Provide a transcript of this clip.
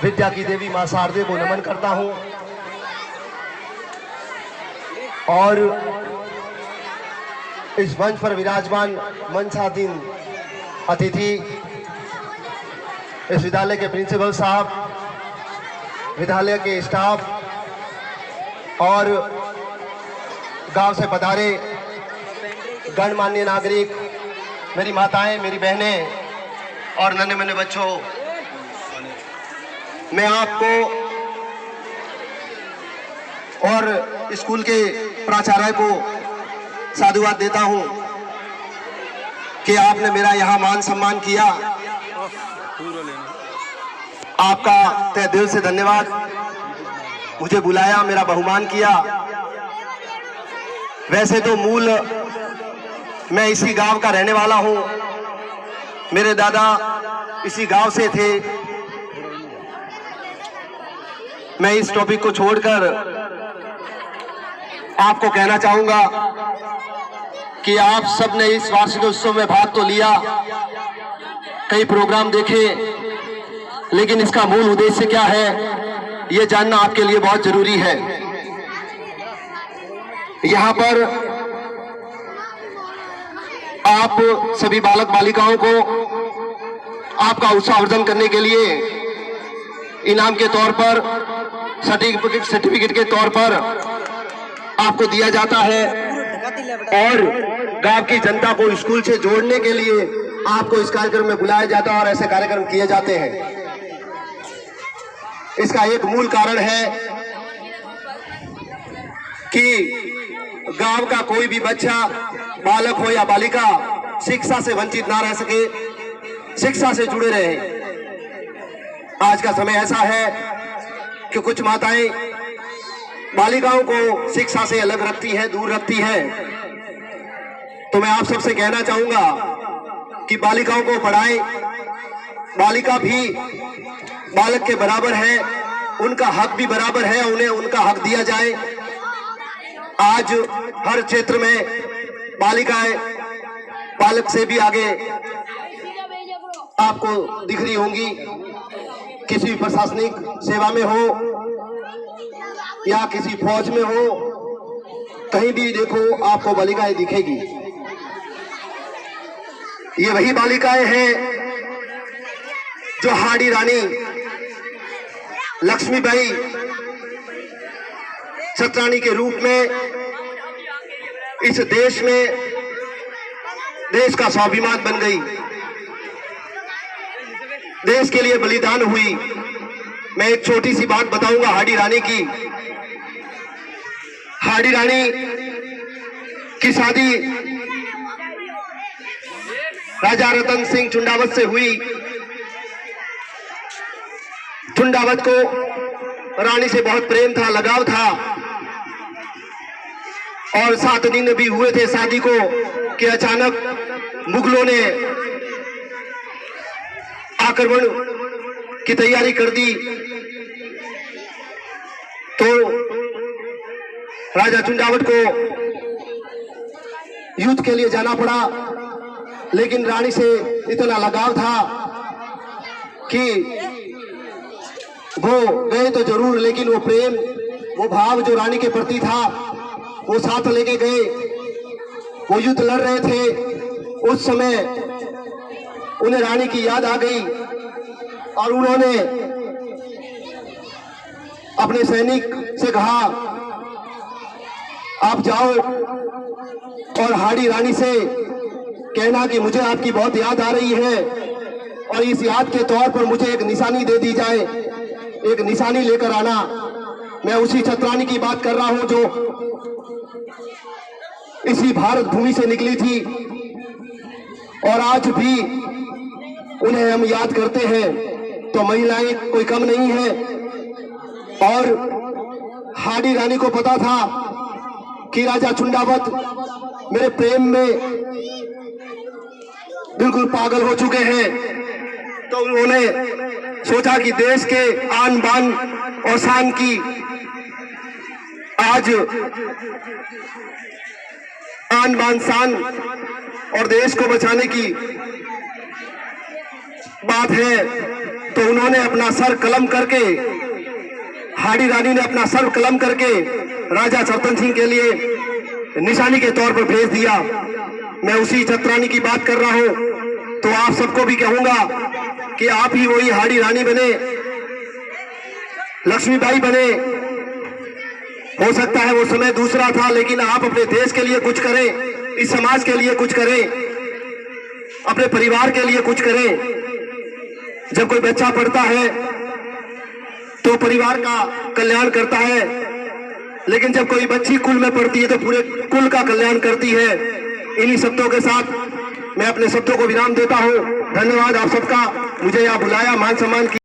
विद्या की देवी मां शारदे को नमन करता हूं और इस मंच पर विराजमान मंचाधीन अतिथि इस विद्यालय के प्रिंसिपल साहब, विद्यालय के स्टाफ और गांव से पधारे गणमान्य नागरिक, मेरी माताएं, मेरी बहनें और नन्हे मुन्ने बच्चों, मैं आपको और स्कूल के प्राचार्य को साधुवाद देता हूं कि आपने मेरा यहां मान सम्मान किया। आपका तहे दिल से धन्यवाद। मुझे बुलाया, मेरा बहुमान किया। वैसे तो मूल मैं इसी गांव का रहने वाला हूं, मेरे दादा इसी गांव से थे। मैं इस टॉपिक को छोड़कर आपको कहना चाहूंगा कि आप सबने इस वार्षिक उत्सव में भाग तो लिया, कई प्रोग्राम देखे, लेकिन इसका मूल उद्देश्य क्या है ये जानना आपके लिए बहुत जरूरी है। यहां पर आप सभी बालक बालिकाओं को आपका उत्साहवर्धन करने के लिए इनाम के तौर पर, सर्टिफिकेट के तौर पर आपको दिया जाता है और गांव की जनता को स्कूल से जोड़ने के लिए आपको इस कार्यक्रम में बुलाया जाता है और ऐसे कार्यक्रम किए जाते हैं। इसका एक मूल कारण है कि गांव का कोई भी बच्चा, बालक हो या बालिका, शिक्षा से वंचित ना रह सके, शिक्षा से जुड़े रहे। आज का समय ऐसा है कि कुछ माताएं बालिकाओं को शिक्षा से अलग रखती है, दूर रखती है। तो मैं आप सबसे कहना चाहूंगा कि बालिकाओं को पढ़ाएं। बालिका भी बालक के बराबर है, उनका हक भी बराबर है, उन्हें उनका हक दिया जाए। आज हर क्षेत्र में बालिकाएं बालक से भी आगे आपको दिख रही होंगी। किसी भी प्रशासनिक सेवा में हो या किसी फौज में हो, कहीं भी देखो आपको बालिकाएं दिखेगी। ये वही बालिकाएं हैं जो हाड़ी रानी लक्ष्मीबाई छत्रानी के रूप में इस देश में देश का स्वाभिमान बन गई, देश के लिए बलिदान हुई। मैं एक छोटी सी बात बताऊंगा हाड़ी रानी की। हाड़ी रानी की शादी राजा रतन सिंह चुंडावत से हुई। चुंडावत को रानी से बहुत प्रेम था, लगाव था और 7 दिन भी हुए थे शादी को कि अचानक मुगलों ने आक्रमण की तैयारी कर दी। तो राजा चुंडावत को युद्ध के लिए जाना पड़ा, लेकिन रानी से इतना लगाव था कि वो गए तो जरूर, लेकिन वो प्रेम, वो भाव जो रानी के प्रति था वो साथ लेके गए। वो युद्ध लड़ रहे थे, उस समय उन्हें रानी की याद आ गई और उन्होंने अपने सैनिक से कहा आप जाओ और हाड़ी रानी से कहना कि मुझे आपकी बहुत याद आ रही है और इस याद के तौर पर मुझे एक निशानी दे दी जाए, एक निशानी लेकर आना। मैं उसी छत्रानी की बात कर रहा हूं जो इसी भारत भूमि से निकली थी और आज भी उन्हें हम याद करते हैं। तो महिलाएं कोई कम नहीं है और हाड़ी रानी को पता था कि राजा चुंडावत मेरे प्रेम में बिल्कुल पागल हो चुके हैं। तो उन्होंने सोचा कि देश के आन बान और शान की आज आन बान शान और देश को बचाने की बात है तो उन्होंने अपना सर कलम करके, हाड़ी रानी ने अपना सर कलम करके राजा चरतन सिंह के लिए निशानी के तौर पर भेज दिया। मैं उसी छतरानी की बात कर रहा हूं। तो आप सबको भी कहूंगा कि आप ही वही हाड़ी रानी बने, लक्ष्मीबाई बने। हो सकता है वो समय दूसरा था, लेकिन आप अपने देश के लिए कुछ करें, इस समाज के लिए कुछ करें, अपने परिवार के लिए कुछ करें। जब कोई बच्चा पढ़ता है तो परिवार का कल्याण करता है, लेकिन जब कोई बच्ची कुल में पढ़ती है तो पूरे कुल का कल्याण करती है। इन्हीं शब्दों के साथ मैं अपने शब्दों को विराम देता हूं। धन्यवाद आप सबका, मुझे यहाँ बुलाया, मान सम्मान किया।